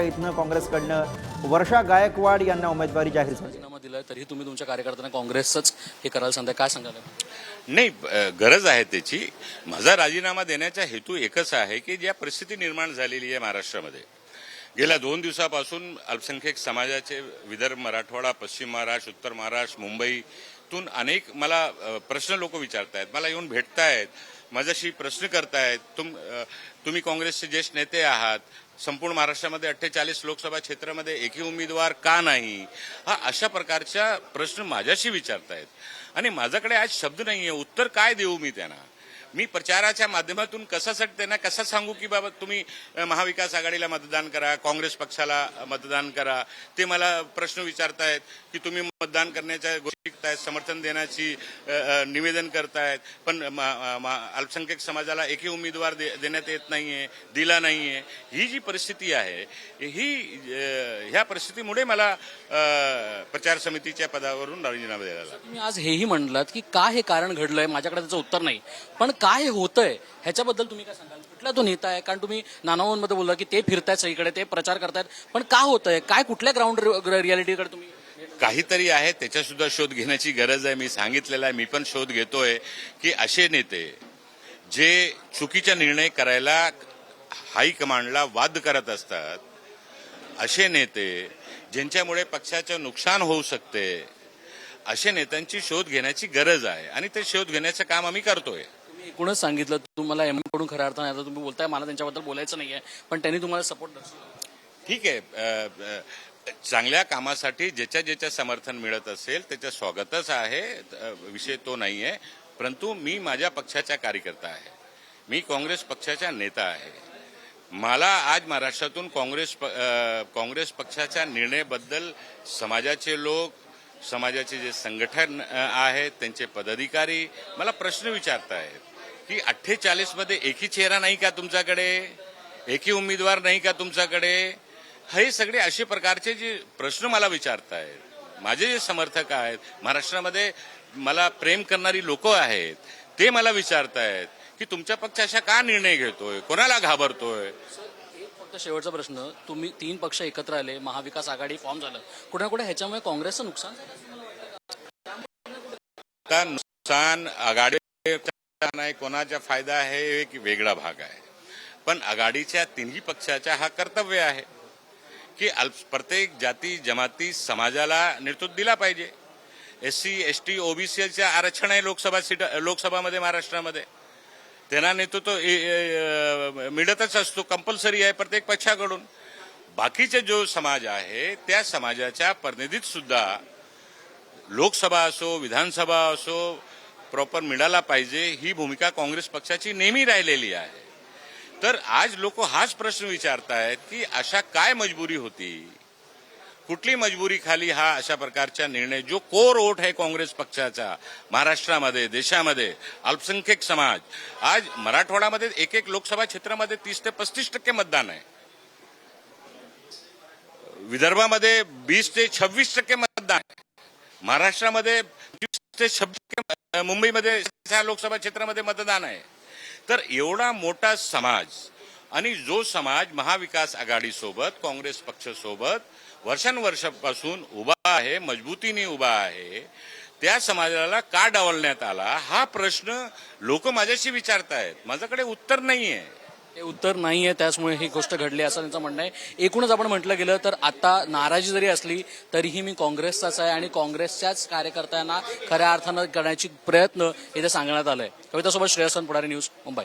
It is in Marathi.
इथनं काँग्रेसकडनं वर्षा गायकवाड यांना उमेदवारी जाहीर झाली. राजीनामा दिलाय तरी तुम्ही तुमच्या कार्यकर्त्यांना काँग्रेसच हे करायला सांगताय, काय सांगाल? नाही, गरज आहे त्याची. माझा राजीनामा देण्याचा हेतू एकच आहे की ज्या परिस्थिती निर्माण झालेली आहे महाराष्ट्रामध्ये गेल्या 2 दिवसापासून अल्पसंख्याक समाजाचे विदर्भ, मराठवाडा, पश्चिम महाराष्ट्र, उत्तर महाराष्ट्र, मुंबईतून अनेक मला प्रश्न लोक विचारतायत, मला येऊन भेटतायत, माझ्याशी प्रश्न करतायत. तुम्ही काँग्रेसचे ज्येष्ठ नेते आहात, संपूर्ण महाराष्ट्रामध्ये 48 लोकसभा क्षेत्रामध्ये एकही उमेदवार का नाही, हा अशा प्रकारच्या प्रश्न माझ्याशी विचारतायत. आणि माझ्याकडे आज शब्द नाहीये, उत्तर काय देऊ मी त्यांना. मी प्रचाराच्या माध्यमातून कशासाठी त्यांना कसं सांगू की बाबा तुम्ही महाविकास आघाडीला मतदान करा, काँग्रेस पक्षाला मतदान करा. ते मला प्रश्न विचारतायत की तुम्ही मतदान करण्याच्या गोष्टी शिकतायत, समर्थन देण्याची निवेदन करतायत, पण अल्पसंख्याक समाजाला एकही उमेदवार देण्यात येत नाहीये, दिला नाहीये. ही जी परिस्थिती आहे ह्या परिस्थितीमुळे मला प्रचार समितीच्या पदावरून राजीनामा द्यायला लागला. तुम्ही आज हेही म्हणलात की का हे कारण घडलंय, माझ्याकडे त्याचं उत्तर नाही, पण काय हे होतंय ह्याच्याबद्दल तुम्ही काय सांगाल? कुठला तो नेता आहे? कारण तुम्ही नानावांमध्ये बोलला की ते फिरतायत सगळीकडे, ते प्रचार करतायत, पण का होतंय, काय कुठल्या ग्राउंड रियालिटीकडे तुम्ही? काहीतरी आहे, त्याचा सुद्धा शोध घेण्याची गरज आहे. मी सांगितलेलं आहे, मी पण शोध घेतोय की असे नेते जे चुकीचा निर्णय करायला हायकमांडला वाद करत असतात, असे नेते ज्यांच्यामुळे पक्षाचं नुकसान होऊ शकते, अशा नेत्यांची शोध घेण्याची गरज आहे आणि ते शोध घेण्याचं काम आम्ही करतोय. तुम्ही एकूणच सांगितलं तुम्हाला एम कडून खऱ्या अर्थाने, आता तुम्ही बोलताय मला त्यांच्याबद्दल बोलायचं नाहीये, पण त्यांनी तुम्हाला सपोर्ट दर्शवला. ठीक आहे, चांगल्या कामासाठी ज्याच्या समर्थन मिळत असेल त्याचं स्वागतच आहे, विषय तो नाही आहे. परंतु मी माझ्या पक्षाचा कार्यकर्ता आहे, मी काँग्रेस पक्षाचा नेता आहे. मला आज महाराष्ट्रातून काँग्रेस पक्षाच्या निर्णयाबद्दल समाजाचे लोक, समाजाचे जे संघटन आहेत, त्यांचे पदाधिकारी मला प्रश्न विचारतायत की 48 मध्ये एकही चेहरा नाही का तुमच्याकडे, एकही उमेदवार नाही का तुमच्याकडे. हे सगळे असे प्रकारचे जे प्रश्न मला विचारतायत. माझे जे समर्थक आहेत, महाराष्ट्रामध्ये मला प्रेम करणारी लोक आहेत, ते मला विचारतायत की तुमच्या पक्ष अशा का निर्णय घेतोय, कोणाला घाबरतोय. फक्त शेवटचा प्रश्न, तुम्ही 3 पक्ष एकत्र आले, महाविकास आघाडी फॉर्म झालं, कुठे ना कुठे ह्याच्यामुळे काँग्रेसचं नुकसान झालं? नुकसान आघाडीचा नाही, कोणाचा फायदा आहे एक वेगळा भाग आहे. पण आघाडीच्या तिन्ही पक्षाचा हा कर्तव्य आहे की प्रत्येक जाती जमाती समाजाला नेतृत्व दिला पाहिजे. SC ST OBCचं आरक्षण आहे लोकसभामध्ये महाराष्ट्रामध्ये, त्यांना नेतृत्व मिळतच असतो, कंपल्सरी आहे प्रत्येक पक्षाकडून. बाकीचे जो समाज आहे त्या समाजाच्या प्रतिनिधीत सुद्धा लोकसभा असो विधानसभा असो प्रॉपर मिळाला पाहिजे, ही भूमिका काँग्रेस पक्षाची नेहमी राहिलेली आहे. तर आज लोक हाच प्रश्न विचारतायत की अशा काय मजबुरी होती, कुठली मजबुरी खाली हा अशा प्रकारचा निर्णय, जो कोर वोट आहे काँग्रेस पक्षाचा महाराष्ट्रामध्ये, देशामध्ये, अल्पसंख्याक समाज. आज मराठवाड्यामध्ये एक लोकसभा क्षेत्रामध्ये 30 ते 35% मतदान आहे, विदर्भामध्ये 20 ते 26% मतदान आहे, महाराष्ट्रामध्ये 20 ते 26%, मुंबईमध्ये 6 लोकसभा क्षेत्रामध्ये मतदान आहे. तर एवढा मोठा समाज, आणि जो समाज महाविकास आघाडीसोबत, काँग्रेस पक्षासोबत वर्षानुवर्षापासून उभा आहे, मजबूतीने उभा आहे, त्या समाजाला का डावलण्यात आला, हा प्रश्न लोक माझ्याशी विचारतायत. माझ्याकडे उत्तर नाहीये. ते उत्तर नाहीये, त्याचमुळे ही गोष्ट घडली असं त्यांचं म्हणणं आहे. एकूणच आपण म्हटलं गेलं तर आता नाराजी जरी असली तरीही मी काँग्रेसचाच आहे आणि काँग्रेसच्याच कार्यकर्त्यांना खऱ्या अर्थानं करण्याची प्रयत्न इथे सांगण्यात आलाय. कवितासोबत श्रेयसन पुढारी, न्यूज मुंबई.